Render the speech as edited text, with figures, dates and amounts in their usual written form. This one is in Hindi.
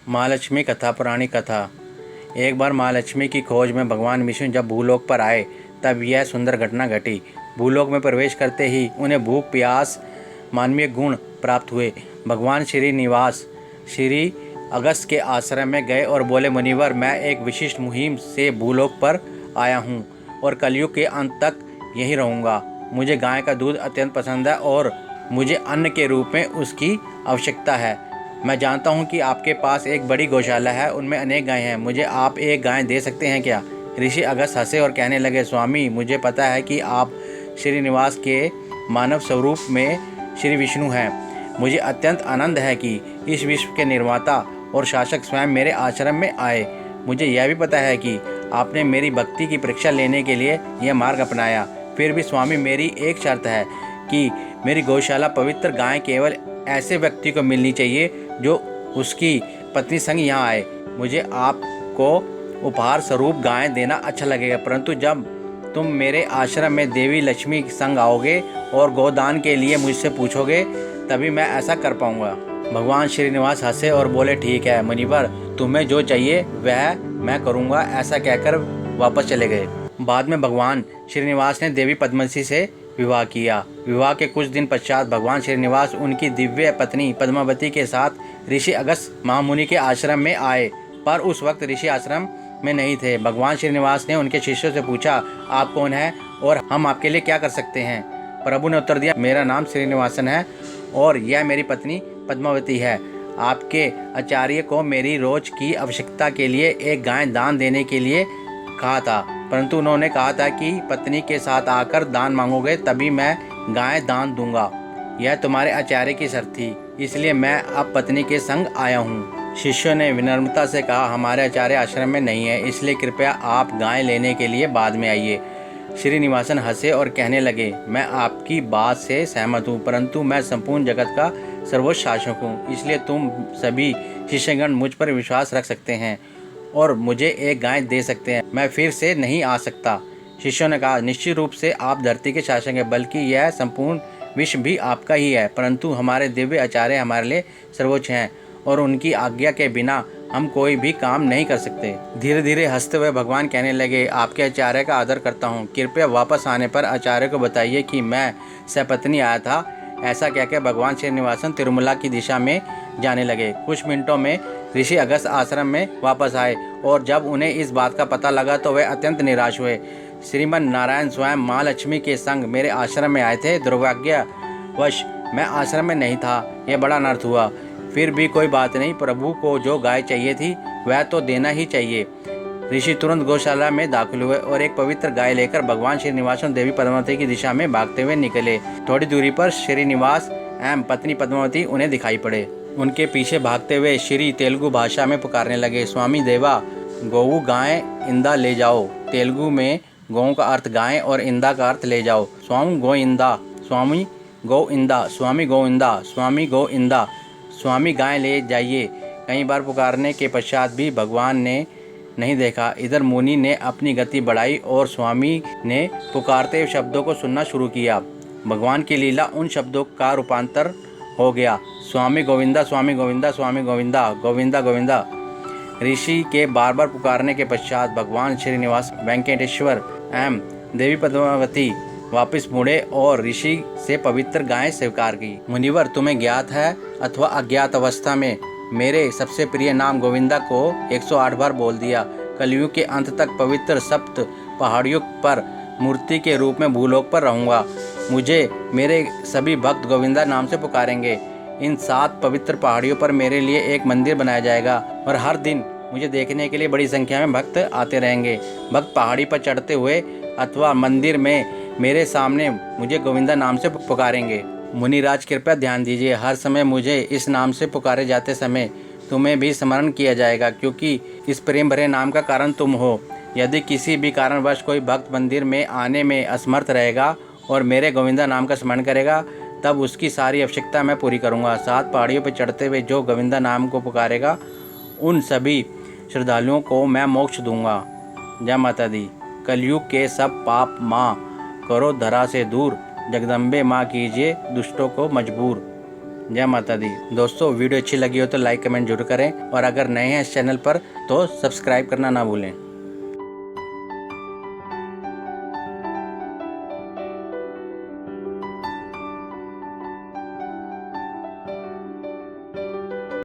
महालक्ष्मी कथा। पुरानी कथा। एक बार महालक्ष्मी की खोज में भगवान विष्णु जब भूलोक पर आए तब यह सुंदर घटना घटी। भूलोक में प्रवेश करते ही उन्हें भूख प्यास मानवीय गुण प्राप्त हुए। भगवान श्रीनिवास श्री अगस्त के आश्रम में गए और बोले, मुनिवर, मैं एक विशिष्ट मुहिम से भूलोक पर आया हूँ और कलयुग के अंत तक यहीं रहूँगा। मुझे गाय का दूध अत्यंत पसंद है और मुझे अन्न के रूप में उसकी आवश्यकता है। मैं जानता हूँ कि आपके पास एक बड़ी गौशाला है, उनमें अनेक गायें हैं। मुझे आप एक गाय दे सकते हैं क्या? ऋषि अगस्त हंसे और कहने लगे, स्वामी, मुझे पता है कि आप श्रीनिवास के मानव स्वरूप में श्री विष्णु हैं। मुझे अत्यंत आनंद है कि इस विश्व के निर्माता और शासक स्वयं मेरे आश्रम में आए। मुझे यह भी पता है कि आपने मेरी भक्ति की परीक्षा लेने के लिए यह मार्ग अपनाया। फिर भी स्वामी, मेरी एक शर्त है कि मेरी गौशाला पवित्र गाय केवल ऐसे व्यक्ति को मिलनी चाहिए जो उसकी पत्नी संग यहाँ आए। मुझे आपको उपहार स्वरूप गाय देना अच्छा लगेगा, परंतु जब तुम मेरे आश्रम में देवी लक्ष्मी संग आओगे और गोदान के लिए मुझसे पूछोगे तभी मैं ऐसा कर पाऊंगा। भगवान श्रीनिवास हंसे और बोले, ठीक है मुनिवर, तुम्हें जो चाहिए वह मैं करूंगा। ऐसा कहकर वापस चले गए। बाद में भगवान श्रीनिवास ने देवी पद्मवती से विवाह किया। विवाह के कुछ दिन पश्चात भगवान श्रीनिवास उनकी दिव्य पत्नी पद्मावती के साथ ऋषि अगस्त महामुनि के आश्रम में आए, पर उस वक्त ऋषि आश्रम में नहीं थे। भगवान श्रीनिवास ने उनके शिष्यों से पूछा, आप कौन हैं और हम आपके लिए क्या कर सकते हैं? प्रभु ने उत्तर दिया, मेरा नाम श्रीनिवासन है और यह मेरी पत्नी पद्मावती है। आपके आचार्य को मेरी रोज की आवश्यकता के लिए एक गाय दान देने के लिए कहा था, परंतु उन्होंने कहा था कि पत्नी के साथ आकर दान मांगोगे तभी मैं गाय दान दूंगा। यह तुम्हारे आचार्य की शर्त थी, इसलिए मैं अब पत्नी के संग आया हूँ। शिष्यों ने विनम्रता से कहा, हमारे आचार्य आश्रम में नहीं है, इसलिए कृपया आप गाय लेने के लिए बाद में आइए। श्रीनिवासन हंसे और कहने लगे, मैं आपकी बात से सहमत हूँ, परंतु मैं संपूर्ण जगत का सर्वोच्च शासक हूँ, इसलिए तुम सभी शिष्यगण मुझ पर विश्वास रख सकते हैं और मुझे एक गाय दे सकते हैं। मैं फिर से नहीं आ सकता। शिष्यों ने कहा, निश्चित रूप से आप धरती के शासक हैं, बल्कि यह संपूर्ण विश्व भी आपका ही है, परंतु हमारे दिव्य आचार्य हमारे लिए सर्वोच्च हैं और उनकी आज्ञा के बिना हम कोई भी काम नहीं कर सकते। धीरे धीरे हंसते हुए भगवान कहने लगे, आपके आचार्य का आदर करता हूँ, कृपया वापस आने पर आचार्य को बताइए कि मैं सपत्नी आया था। ऐसा कहकर भगवान श्रीनिवासन तिरुमला की दिशा में जाने लगे। कुछ मिनटों में ऋषि अगस्त आश्रम में वापस आए और जब उन्हें इस बात का पता लगा तो वे अत्यंत निराश हुए। श्रीमन नारायण स्वयं महालक्ष्मी के संग मेरे आश्रम में आए थे। दुर्भाग्यवश मैं आश्रम में नहीं था, यह बड़ा अनर्थ हुआ। फिर भी कोई बात नहीं, प्रभु को जो गाय चाहिए थी वह तो देना ही चाहिए। ऋषि तुरंत गौशाला में दाखिल हुए और एक पवित्र गाय लेकर भगवान श्रीनिवास और देवी पद्मावती की दिशा में भागते हुए निकले। थोड़ी दूरी पर श्रीनिवास एवं पत्नी पद्मावती उन्हें दिखाई पड़े। उनके पीछे भागते हुए श्री तेलुगु भाषा में पुकारने लगे, स्वामी देवा, गौ गाय इंदा ले जाओ। तेलुगु में गौ का अर्थ गाय और इंदा का अर्थ ले जाओ। स्वामी गौ इंदा, स्वामी गौ इंदा, स्वामी गौ इंदा, स्वामी गौ इंदा, स्वामी गाय ले जाइए। कई बार पुकारने के पश्चात भी भगवान ने नहीं देखा। इधर मुनि ने अपनी गति बढ़ाई और स्वामी ने पुकारते हुए शब्दों को सुनना शुरू किया। भगवान की लीला उन शब्दों का रूपांतर हो गया, स्वामी गोविंदा, स्वामी गोविंदा, स्वामी गोविंदा, गोविंदा गोविंदा। ऋषि के बार बार पुकारने के पश्चात भगवान श्रीनिवास, वेंकटेश्वर एवं देवी पद्मावती वापस मुड़े और ऋषि से पवित्र गाय स्वीकार की। मुनिवर, तुम्हें ज्ञात है अथवा अज्ञात अवस्था में मेरे सबसे प्रिय नाम गोविंदा को 108 बार बोल दिया। कलयुग के अंत तक पवित्र सप्त पहाड़ियों पर मूर्ति के रूप में भूलोक पर रहूंगा। मुझे मेरे सभी भक्त गोविंदा नाम से पुकारेंगे। इन 7 पवित्र पहाड़ियों पर मेरे लिए एक मंदिर बनाया जाएगा और हर दिन मुझे देखने के लिए बड़ी संख्या में भक्त आते रहेंगे। भक्त पहाड़ी पर चढ़ते हुए अथवा मंदिर में मेरे सामने मुझे गोविंदा नाम से पुकारेंगे। मुनिराज, कृपया ध्यान दीजिए, हर समय मुझे इस नाम से पुकारे जाते समय तुम्हें भी स्मरण किया जाएगा, क्योंकि इस प्रेम भरे नाम का कारण तुम हो। यदि किसी भी कारणवश कोई भक्त मंदिर में आने में असमर्थ रहेगा और मेरे गोविंदा नाम का स्मरण करेगा, तब उसकी सारी आवश्यकता मैं पूरी करूंगा। 7 पहाड़ियों पर चढ़ते हुए जो गोविंदा नाम को पुकारेगा, उन सभी श्रद्धालुओं को मैं मोक्ष दूंगा। जय माता दी। कलयुग के सब पाप माँ करो धरा से दूर, जगदम्बे माँ कीजिए दुष्टों को मजबूर। जय माता दी। दोस्तों वीडियो अच्छी लगी हो तो लाइक कमेंट जरूर करें और अगर नए हैं इस चैनल पर तो सब्सक्राइब करना ना भूलें।